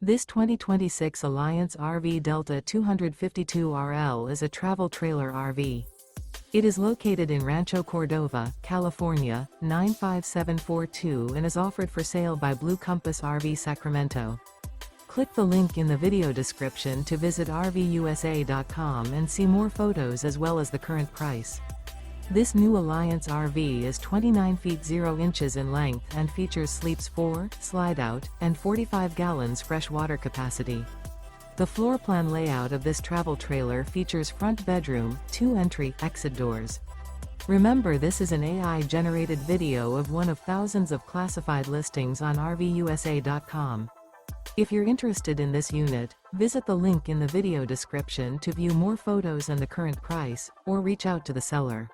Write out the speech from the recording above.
This 2026 Alliance RV Delta 252RL is a travel trailer RV. It is located in Rancho Cordova, California, 95742 and is offered for sale by Blue Compass RV Sacramento. Click the link in the video description to visit RVUSA.com and see more photos as well as the current price. This new Alliance RV is 29 feet 0 inches in length and features sleeps 4, Slideout, and 45 gallons fresh water capacity. The floor plan layout of this travel trailer features front bedroom, 2 entry/exit doors. Remember, this is an AI-generated video of one of thousands of classified listings on RVUSA.com. If you're interested in this unit, visit the link in the video description to view more photos and the current price, or reach out to the seller.